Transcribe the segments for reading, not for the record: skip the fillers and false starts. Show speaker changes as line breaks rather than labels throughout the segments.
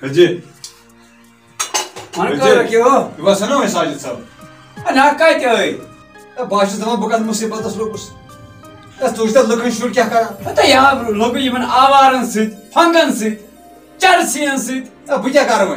Haji.
Mana kau rakio?
Ibu sana mı Sajid sab?
Anak kau itu.
Başı zaman bu kadar musibet asılmış. Ya sonuçta lakın şur kya kara?
Pata ya logo yemen avarın sit, fangan sit, çarsiyan sit.
Ya bu kya kara mı?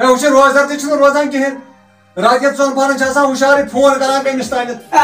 Ya uşağı rozlar için rozan ki radyat son barın çarsan uşağı fon karan kaymıştaydı.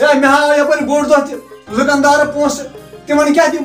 Ya meha yapar gordo lıkandarı pons. Timan kya dim?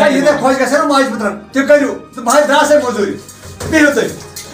Ya yine koş gelsene maaş bırak. Tıkarıyor. Bahar daha sen bozuluyor. Bir hızlı.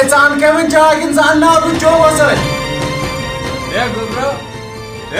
E çan kemin çay insan ne yapıyor çoğu olsun.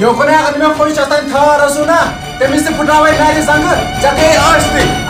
Yok ne adamı koy çatan thar asuna. Temizli putavay nari sangu. Jake açtı.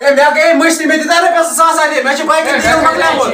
E meğe mıştı medidane pes sas ali. Meçi bayki değil makla bu.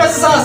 pes sas.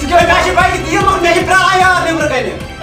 Çünkü meçi bayki değil mak meçi pra ayar demir kayne.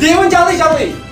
Diyemin çaldı.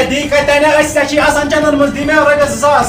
E di kaytane gaçtaki asan canımız değil mi oraya sas.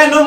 E num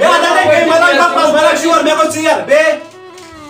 E adane kay malan bakmaz merak şu var meko siyar be.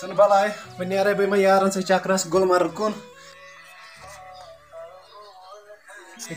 Sen balay benere be yaran se chakras Gulmarg kun.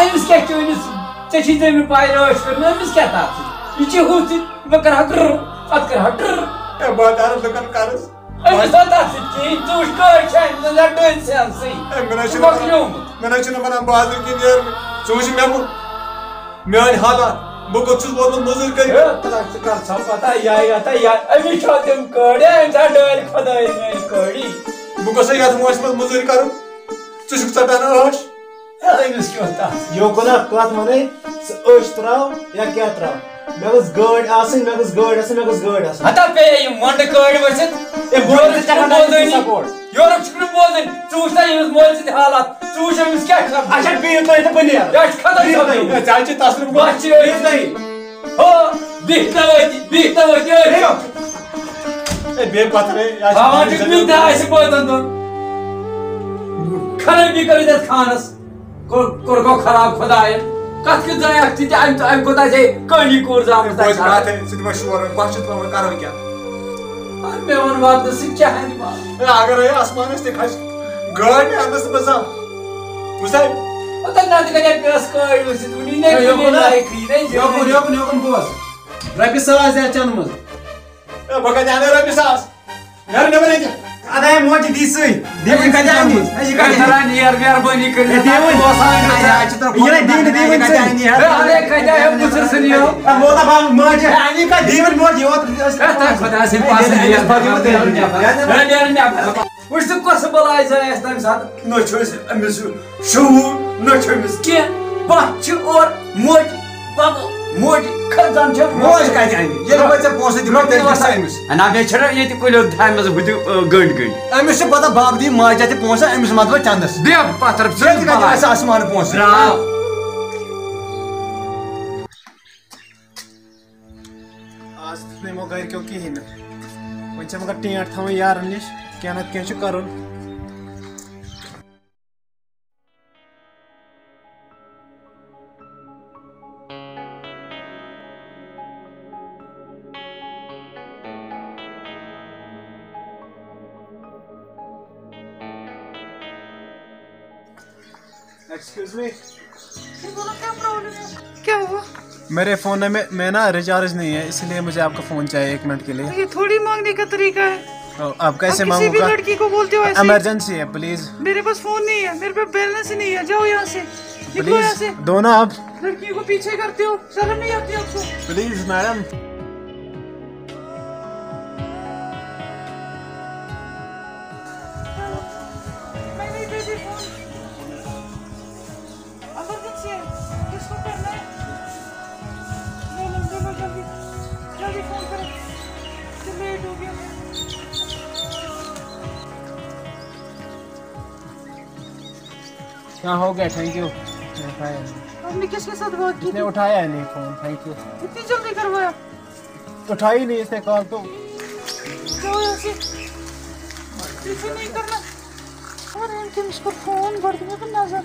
أمس كيف تونس تشي زمين بايروش كرنا أمس كيف تعرف يجي هوتي بكره هكر أذكر هكر
بادار لکن cars
أمس تعرف كي توش كار شاين لا دوين سياسي
میں چھن ونان بازر کین یار سوچ میان حالات بہ گوٚژھُس ووتمُت مٔزوٗرۍ کٔرِتھ
کر سا پتہ یا أمس چھو تِم کٲڑۍ أمس ڈٲلۍ خۄداے میٛانہِ کٲڑی
بہ گوٚژھا یتھ موسمس منٛز مٔزوٗرۍ کرُن ژٕ چھُکھ ژٹان ٲش
أمس کیٛاہ اوس تتھ
یوکُنا کتھ ونے ٲش تراو یا کیٛاہ تراو مےٚ گٔژھ گٲڑۍ آسٕنۍ مےٚ گٔژھ گٲڑۍ آسٕنۍ
ہتا پیٚیہِ یِم وۄنٛڈٕ کٲڑۍ ؤسِتھ یورُک چھُنہٕ بوزٲنی ژٕ وٕچھ تہ ییٚمِس مٲلۍ سٕنٛدۍ حالات ژٕ وٕچھ أمِس کیٛاہ چھُ
اچھا بِہِو تُہۍ تہٕ بہٕ نیرٕ
یہِ چھُ خۄداے صٲبنٕے
ژےٚ چھِ تسلیم
بہٕ چھِ ہو بِہِتھ نہٕ وٲتی
بیٚیہِ پتھرے
تھاوان چھُکھ مےٚ تہِ آسہِ بٲژن دۄن خرٲبی کٔرِتھ یتھ خانس کوٚر گوٚو خراب خۄداین کتھ کیُتھ زایکھ ژٕ تہِ امہِ کوٗتاہ ژےٚ کٲنی کوٗر زامٕژ
بوز کتھ ژٕ دِما شور بہٕ چھُس تراوان کران کیٛاہ
مےٚ ووٚن واتنہٕ سۭتۍ کیٛاہ ہٮ۪نہِ بہٕ
اگر آسمانس تہِ کھسہِ گٲڑۍ تہِ انٛدس بہٕ زانہہ وٕچھے
نتہٕ کتہِ پیٚس کٲڑۍ ؤسِتھ وٕنی
یوکُن بوز رۄپیہِ ساس دِ اَتھ چنٛدٕ منٛز
بہٕ کتہِ انہٕ رۄپیہِ ساس نیرٕ نیبر ییٚتہِ
ادے موجہِ دی سٕے دیوٕنۍ کتہِ اَنہِ
کران نیر مہربٲنی کٔرِتھ
موجہِ دیوٕنۍ موجہِ
خۄدا سٕنٛدۍ وٕچھ ژٕ کۄس بلاے زاے اَسہِ تمہِ ساتہٕ نہ چھُ اَسہِ أمِس شعوٗر نہ چھُ أمِس کینٛہہ پتھ چھِ اور موجہِ ببہٕ موجہِ کھٔژان چھِ
موج کتہِ انہِ ییٚلہِ بہٕ ژےٚ پونٛسہٕ دِمے تیٚلہِ دِ سا أمِس
نہ بیٚیہِ چھِنہ ییٚتہِ کُلیو تھایمژٕ ہُتہِ گٔنٛڈۍ
أمِس چھِ پتہ بب دی ماجہِ تہِ پونٛسہٕ أمِس مت بہٕ چندس
دِ پتھر
ژےٚ تہِ کتہِ آسہِ آسمان پونٛسہٕ
ترٛاو
آز نِمو گرِکیو کِہیٖنۍ نہٕ وۄنۍ چھِ مگر ٹینٛٹ تھاوٕنۍ یارن نِش کینٛہہ نتہٕ کینٛہہ چھُ کرُن ایکسکیوز می
کیا ہوا
میرے فون میں نا ریچارج نہیں ہے اس لیے مجھے آپ کا فون چاہیے 1 منٹ کے لیے
یہ تھوڑی مانگنے کا طریقہ ہے
آپ کیسے
کسی
مانگوں
بھی
گا
لڑکی کو بولتے ہو ایسے
ایمرجنسی ہے پلیز
میرے پاس فون نہیں ہے میرے پاس بیلنس ہی نہیں ہے جاؤ یہاں سے نکلو یہاں سے
پلیز دو نا آپ
لڑکی کو پیچھے کرتے ہو شرم نہیں آتی آپ کو
پلیز میڈم
میں نہیں دیتی فون ایمرجنسی ہے کس کو کرنا ہے لو جلدی جلدی فون کرو لیٹ ہو گیا
کیا ہو گیا تھینک یو
آپ نے کس کے ساتھ بات کی
اس نے اٹھایا نہیں فون تھینک یو
اتنی جلدی کروایا
اٹھائی نہیں اس نے کال تو
جاؤ یہاں سے پیچھے نہیں کرنا اور ان کے اس کو فون بڑھ دیا تو نظر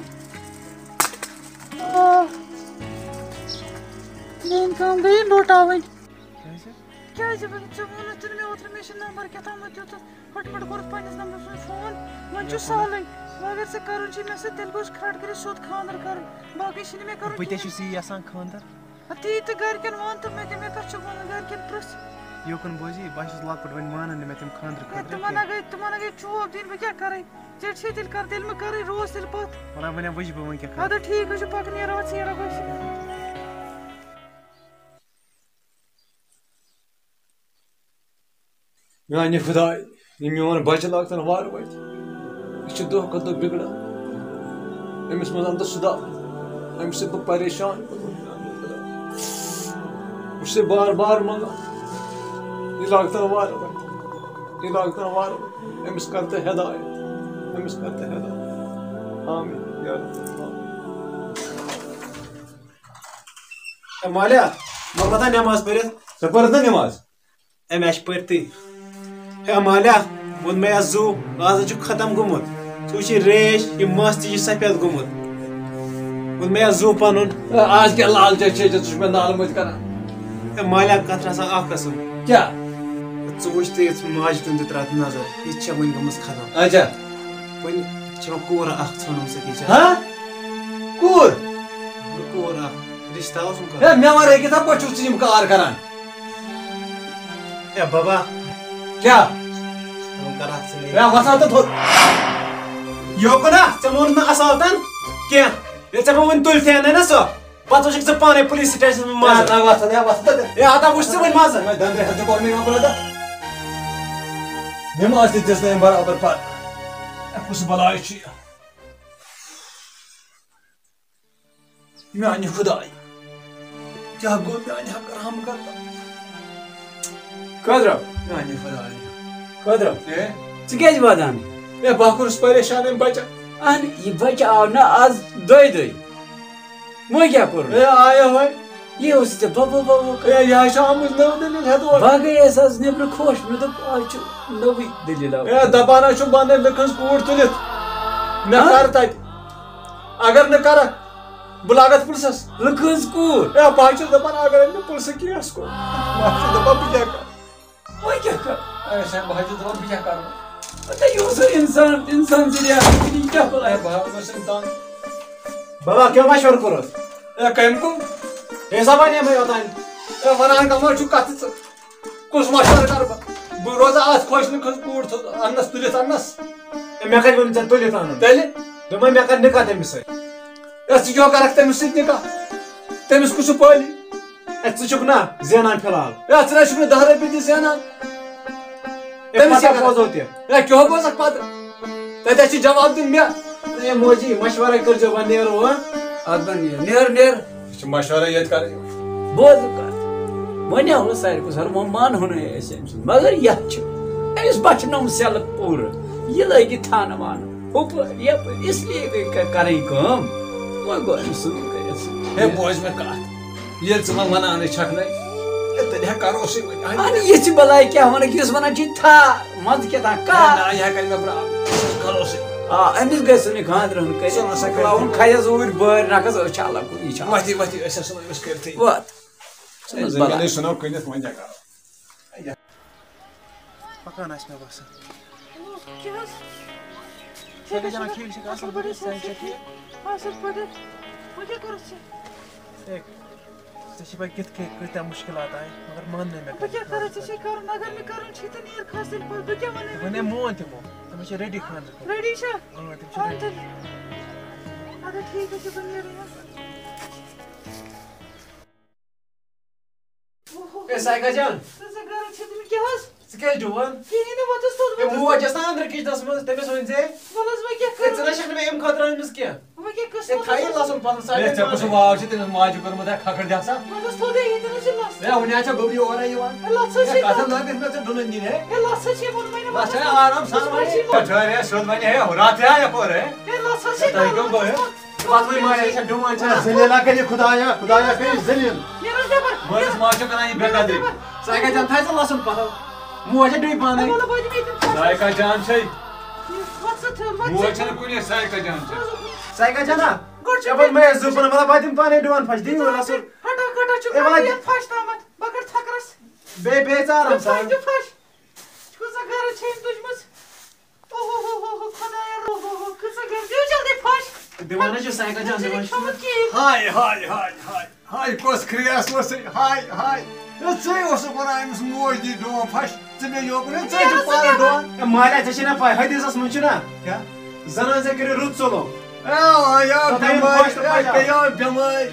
مین کام گئی لوٹاوٕنۍ کیٛازِ ژےٚ ووٚنُتھ مےٚ اوترٕ مےٚ چھُ نمبر کیٛاہتامَتھ دیُتُتھ پھٹ پھٹ کوٚرُتھ پنٛنِس نمبرَس منٛز فون وۄنۍ چھُ سہلٕے وۄنۍ اگر ژےٚ کَرُن چھُے مےٚ سۭتۍ تیٚلہِ گوٚژھ کھرٛٹ کٔرِتھ سیوٚد خانٛدر کَرُن باقٕے چھُنہٕ مےٚ کَرُن
بہٕ تہِ چھُس یی یژھان خانٛدر
تی تہٕ گرِکٮ۪ن وَن تہٕ مےٚ کَتھ چھُکھ وَنُن گرِکٮ۪ن پرٛژھ
یوکُن بوزی بہٕ چھُس لۄکُٹ وۄنۍ مانن نہٕ مےٚ تِم خانٛدرٕ خٲطرٕ
تِمن اگے چوب دِنۍ بہٕ کیٛاہ کَرے ژےٚ چھے تیٚلہِ کَر تیٚلہِ مہٕ کَرٕنۍ روز تیٚلہِ پَتھ
وۄنۍ وٕچھِ بہٕ وۄنۍ کیٛاہ کَرٕ
اَدٕ ٹھیٖک حظ چھُ پَکہٕ نیرو ژیرٕ گٔژھِتھ
میانہِ خۄداے یہِ میون بچہِ لاگتن وارٕ وَتہِ یہِ چھُ دۄہ کھۄتہٕ دۄہ بِگڑان أمِس منٛز اَنتہٕ سُدھار أمِس چھُس بہٕ پریشان بہٕ چھُسے بار بار منٛگان یہِ لاگتن وارٕ وَتہِ یہِ لاگتن وارٕ وَتہِ أمِس کر تہٕ ہدایت أمِس کر تہٕ ہدایت آمیٖن یا رب
مالیہ مۄکلا نٮ۪ماز پٔرِتھ
ژےٚ پٔرٕتھ نا نٮ۪ماز
أمۍ اَسہِ چھِ پٔرتھٕے ہے مالیہ ووٚن مےٚ اَتھ زوٗ آز چھُ ختم گوٚمُت ژٕ وٕچھ یہِ ریش یہِ مَس تہِ چھِ سفید گوٚمُت ووٚن مےٚ اَتھ زوٗ پَنُن
آز کیٛاہ لالچ چھے ژٕ چھُکھ مےٚ نالہٕ مٔتۍ کران
ہے مالیہ کَتھ آسان اکھ قٕسٕم
کیٛاہ
ژٕ وٕچھ تہٕ یِژھ ماجہِ کُن تہِ ترٛاو نظر یہِ تہِ چھےٚ وۄنۍ گٔمٕژ ختم
اچھا
وۄنۍ چھِ وۄنۍ کوٗر اکھ ژھٕنمٕژ أکِس جایہِ
ہاں کوٗر
istaus um
ہے میں ون کتھا پٲٹھۍ چھُکھ ژٕ یِم کار کران
ہے بابا
کیٛاہ
ہم کرات سے
ہے وسان تہٕ تھوٚد
یوکنا ژےٚ مون نہٕ اصل تن کینٛہہ ییٚلہِ ژےٚ بہٕ وۄنۍ تُلتھی نہ سۄ پتہٕ وٕچھکھ ژٕ پانے پُلیٖس سٹیشنس منٛز مزٕ
نہ وسان ہے وسان
ہے ادا وٕچھ ژٕ وۄنۍ مزٕ
میں دندرے ہتھ کوٚر مےٚ یِمن برادر نِم ٲس تہِ دِژ نہٕ أمۍ برابر پتہٕ کُس بلاے چھُ یہِ میانہِ خداے کیٛاہ گوٚو میانہِ حکرام کرتا
قدرو
میانہِ خداے
قدرو
ہے
ژٕ کیٛازِ واتان
ہے بہٕ کوٚرُس پریشان أمۍ بچن
اہن یہِ بچہٕ آو نہ آز دۄیہِ دۄہہِ وۄنۍ کیٛاہ کوٚر
ہے آیہِ وۄنۍ
یہِ اوس ژےٚ ببو ببو
ہے یہِ حظ چھِ آمٕژ نٔو دٔلیٖل ہٮ۪تھ اورٕ
بہٕ گٔیس آز نیٚبرٕ خۄش مےٚ دوٚپ آز چھُ نوٚوٕے دٔلیٖل آمٕژ
ہے دپان حظ چھُم بنٲے لٔکٕر کوٗر تُلِتھ مےٚ کر تتہِ اگر نہٕ کرکھ بہٕ لاگتھ پُلسس
لٔکٕز کوٗر
ہے بہٕ حظ چھُس دپان اگر مےٚ پُلسہٕ کیس کوٚر بہٕ حظ چھُس دپان بہٕ کیٛاہ کرٕ
وۄنۍ کیٛاہ کر
بہٕ حظ چھُس دپان بہٕ کیٛاہ کرٕ
یہِ اوس اِنسان ذٔریعہٕ یہِ کیٛاہ بلاے
بہٕ حظ اوس أمۍ تانۍ
بابا کیٛاہ مشور کوٚرُتھ
ہے کٔمۍ کوٚر
ہے زبان یمے اوتانۍ
ہے ونان کمٲے چھُکھ کتھ ژٕ کُس مشورٕ کرٕ بہٕ روزا اتھ خۄش نہٕ کھٔژ کوٗر اننس تُلِتھ اننس
مےٚ کتہِ ووٚن ژےٚ تُلِتھ انُن
تیٚلہِ
دوٚپمے مےٚ کر نِکاح تٔمِس سۭتۍ
ہے ژٕ کیٛاہ کرکھ تٔمِس سۭتۍ نِکاح تٔمِس کُس چھُ پٲلی
ہے ژٕ چھُکھ نا زینان فِلحال
ہے ژٕ نہ چھُکھ نہٕ 10 رۄپیہِ تہِ زینان
تٔمِس کیٛاہ بوزو تہِ
ہے کیٛاہ بوزکھ پتہٕ تتہِ چھُ جواب دیُن مےٚ
ہے موجی مشورے کٔرزیٚو وۄنۍ نیرو ہا
اتھ بن نیر
یہِ چھُ مشورے ییٚتہِ کرٕنۍ
بوز کتھ وۄنۍ آو ساروی کھۄتہٕ سر وۄنۍ مانہو نہٕ أسۍ أمۍ سُنٛد مگر یتھ چھُ أمِس بچنوم سیلہٕ پوٗرٕ یہِ لٲگۍ یہِ تھانہٕ وانہٕ ہُپٲرۍ یپٲرۍ اس لیے گٔے کرٕنۍ کٲم وۄنۍ گوٚو أمۍ سُنٛد کٔرِتھ
ہے بوز مےٚ کتھ ییٚلہِ ژٕ وۄنۍ ونانٕے چھکھ نَے تیٚلہِ ہا کروسٕے وۄنۍ
اہن یِژھ بلاے کیٛاہ ونکھ یُس ونان چھِ تھا مزٕ کیٛاہ تھا کانٛہہ
نہ یہِ ہا کرِ مےٚ برابر کروسٕے
آ أمِس گژھِ نہٕ خانٛدرن کٔرِتھ کھلاوُن کھیس اوٗرۍ بٲرۍ نکھس أسۍ چھِ الگ کُن یہِ چھِ
وتی وتی أسۍ ہسا أمِس کٔرتھٕے
وات
زٔمیٖنٕے ژھٕنو کٕنِتھ وۄنۍ کیٛاہ کرو
پکان آسہِ مےٚ باسان
کیٛاہ حظ
ٹھیٖک جناب ٹھیٖک چھُ اصل پٲٹھۍ صحت چھا ٹھیٖک
اصل پٲٹھۍ وۄنۍ کیٛاہ کوٚرُتھ ژےٚ
ہے ژےٚ چھِ پاے کِتھ کٔنۍ کۭتیاہ مُشکلات آیہِ مگر ماننٕے مےٚ
بہٕ کیٛاہ کرٕ ژےٚ چھے کرُن اگر نہٕ کرُن چھُے تہٕ نیٖر کھس تیٚلہِ پتہٕ بہٕ کیٛاہ ونے
وۄنۍ مون تِمو تِمن چھِ ریڈی خانٛدر خٲطرٕ
ریڈی چھا
تِم چھِ
آ
ریڈی
تیٚلہِ اَدٕ ٹھیٖک حظ چھُ بہٕ نیرٕ وۄنۍ
ہے سایکا جان
ژٕ گرٕ چھِ تِم کیٛاہ حظ
ژٕ کیٛازِ ڈُوان
کِہیٖنۍ نہٕ وۄتھُس تھوٚد
ہے موج ٲس نا أنٛدرٕ کِچنس منٛز تٔمِس ؤنۍ زِ
وَلہٕ حظ وۄنۍ کیٛاہ
ہے
کرٕ
ژٕ نہ چھکھ نہٕ مےٚ اَمہِ خٲطرٕ أنمٕژ کینٛہہ
وۄنۍ کیٛاہ
ہے
قٕسمت
تھایی لَسُن پَنُن
ہے ژےٚ کُس واو چھُ تٔمِس ماجہِ کوٚرمُت ہے کھکھٕر دٮ۪سا
وَلہٕ تھوٚدُے ییٚتٮ۪ن حظ چھِ لَس
ہے وٕنہِ حظ چھےٚ گوٚبری اورَے یِوان
لَژھ حظ چھِ
کَتھ لٲگِتھ مےٚ ژےٚ ڈُنٕنۍ دِنۍ ہے
ہے لَژھ حظ چھِ ووٚنمَے نہٕ
بس ہے آرام سان ٹھٔہرے سیوٚد وَنہِ ہے راتھ ہے یپٲرۍ ہے
ہے لَژھ حظ چھِ
تۄہہِ کیٛاہ گوٚو ہے
پَتہٕ وۄنۍ مایا یہِ چھےٚ ڈُوان چھےٚ
زٔلیٖلا کٔرِ خۄدایا خۄدایا کٔرِ زٔلیٖل
نیٖر حظ نٮ۪بر
مٲلِس ماجہِ چھِ کران یہِ بے قدری
سایکا جان تھاے ژٕ لَسُن پَتہٕ موج چھےٚ ڈُوۍ پانَے
وَلہٕ بہٕ دِمے تِم
سایکا جان چھے
وَتھ ژٕ تھٲو
موج چھَنہٕ کُنی سایکا جان چھے
سایکا جانا
گۄڈٕ چھُ
ژےٚ ووٚن مےٚ زٕ پَنہٕ مطلب بہٕ دِمہٕ پانَے ڈُوان پھش دِیِو لَسُن
ہٹا کٹا چھُ
ہے وَلہٕ
یَتھ پھش تامَتھ بہٕ کَڑٕ تھکرَس
بیٚیہِ بیٚیہِ ژٕ آرام سان
دِ پھش کۭژاہ گرٕ چھے أمۍ تُجمٕژ اوہو خۄدایا کۭژاہ گرٕ دِو جلدی پھش
دِوان حظ چھُ سایکا جان دِوان چھُ
کھیوٚمُت کِہیٖنۍ
ہاے ہاے ہاے ہاے ہاے کۄس کھرٛیس اوسُے ہاے ہاے ہے ژٕے اوسُکھ وَنان أمِس موج دی ڈوٗن پھش ژٕ مےٚ یوکُن ہے ژٕے چھُکھ پانہٕ ڈوٗن
ہے ماlia ژےٚ چھے نا پاے حدیٖثس منٛز چھُنا
کیٛاہ
زنان ژےٚ کٔرِو رُت ژوٚلو
آیا بٮ۪مٲرۍ پیٚیو بٮ۪مٲرۍ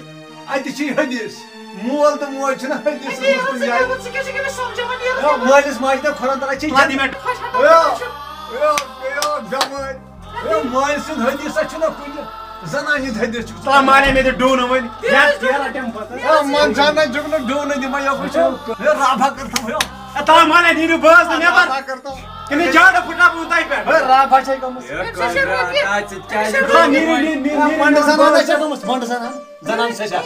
اَتہِ چھِ حدیٖث مول تہٕ موج چھِنہ حدیٖثس منٛز کُنہِ جایہِ
ژٕ کیٛاہ چھُکھ أمِس سمجھاوان نیٖر
مٲلِس ماجہِ تہٕ خۄدا تعالیٰ چھِ
پھش ہٹا
پیٚیو بٮ۪مٲرۍ ہے مٲلۍ سُنٛد حدیٖثا چھُنہ کُنہِ زنانہِ ہُنٛد حدیٖث چھُکھ
ژٕ ماlia مےٚ دِ ڈوٗنہٕ وۄنۍ تَمہِ پَتہٕ
منٛزانَے چھُکھ نہٕ ڈوٗنہٕ دِوان یوکُن چھُ ہے رابھا کٔرتو
ہے تَوے ماlia نیٖرِو بٲژ نہٕ نٮ۪بر کِنہٕ جاڈٕ پھٕٹراو بہٕ تۄہہِ پٮ۪ٹھ
رابھا چھے گٔمٕژ بنٛڈٕ زنان چھےٚ گٔمٕژ بنٛڈٕ زنان زنان چھےٚ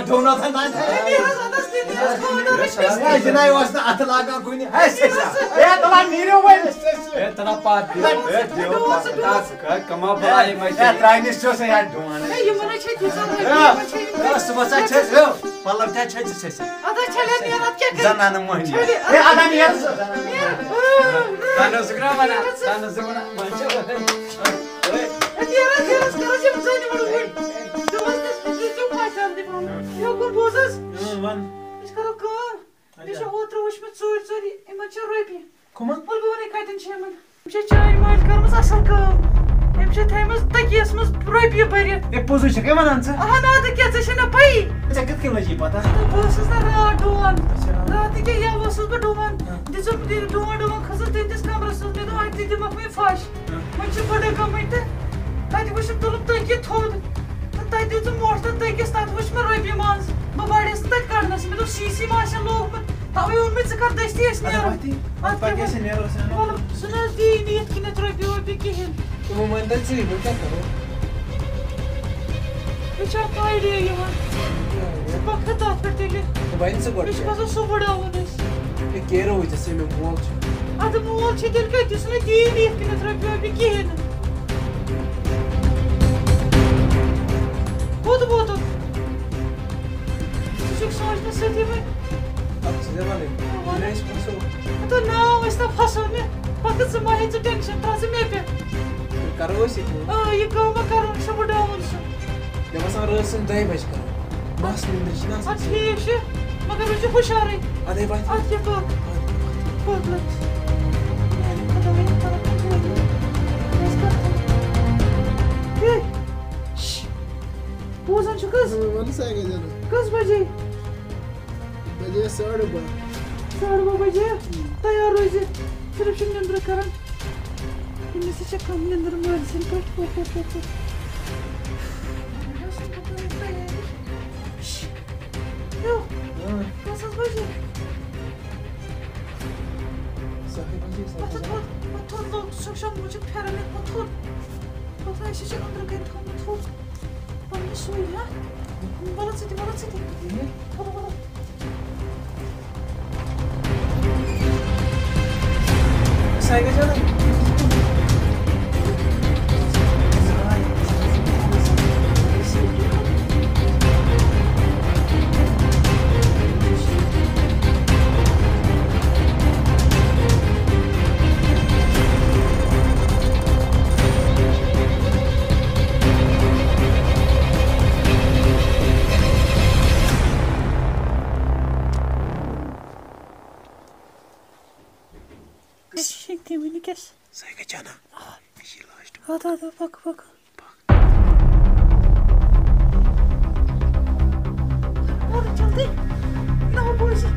ڈوٗنو تھاے جِناب اوس نہٕ اَتھٕ لاگان کُنہِ ہے
نیٖرِو وۄنۍ
ترٛاینِس چھُ سا یا ڈوٗن
یِمن حظ چھے تیٖژاہ
صُبحس ہا چھِ پَلو تہِ چھِ چھِ
اَدٕ چھَلے نیران اَدٕ کیٛاہ
زنانہٕ مٔہنی
نیران کرس یِم زَنہِ وٕڑ وٕڑ Şokun bozuz.
Van.
Biz karo kar. Biz şu otur uçma çor imaçı röpi.
Kuman?
Ol bu ne kaydın çemen. Biz çay mal karımız asıl kal. Hem temiz takiyasımız röpi bari.
Pozu çek hemen ansa.
Aha nadı geçişine pay.
Çakıt kimle pata?
Bozuz da rahat doğan. Rahat ki ya bozuz bu doğan. Dizim bir doğan kızı deniz kamerasız dedim ay dedim akmayı faş. Maçı bana kamaydı. Hadi başım dolup da iki toğdu. Tay dedim morta tay ki stat başıma röpi mans. Babardesini tak karnası mı? Sisi maşın loğuk mu? Tabii olmayı çıkar da isteyes ne yarar?
Hadi gelsin ne olursa.
Oğlum sana değil yetkine röpi o bir kihin.
Bu momentan sih bu tak karo.
Hiç ayrıya yaman. Bakın da atperteli.
Bain se
Hiç fazla su bada olunuz.
Kero hoje se me molde.
Adı bu ol çetel kayıtısına değil yetkine röpi o bir kihin. Bodu. Çocuk savaşma setimi.
Size bana. Ne sponsor?
Ito na, esta fason ne? Bakın semahin hiç tension trazım yapıyor.
Karo sih.
Ikaw magkaroon sa budawon siya.
Ya masang relasyon tayo ba siya? Mas minder siya nasa.
At hiya siya. Magkaroon siya po siya rin.
Aday ba?
At hiya po. Paglat. Kadawin ang parang kagawin. Mas kata. Hey! Shhh! Bozan siya kız.
Bana saygı canım.
Kız bacı.
Bence sarı bu.
Sarma bacı. Tayar hoca. Sırf şimdi bırakarım. Şimdi size kamlendirim var. Seni kaç. Yok. Nasıl bacı?
Sakit aja sa.
Matulog. Sokşam bucuk peramet matul. Patay şişe andra kayıt kan matul. Bana suyu ya. Balat siti. Bala.
Saygı canım.
Eşek demini kes.
Saygı canım. Bir şeylaştım.
Hadi bak. Hadi çaldı. Ne yapıyorsun?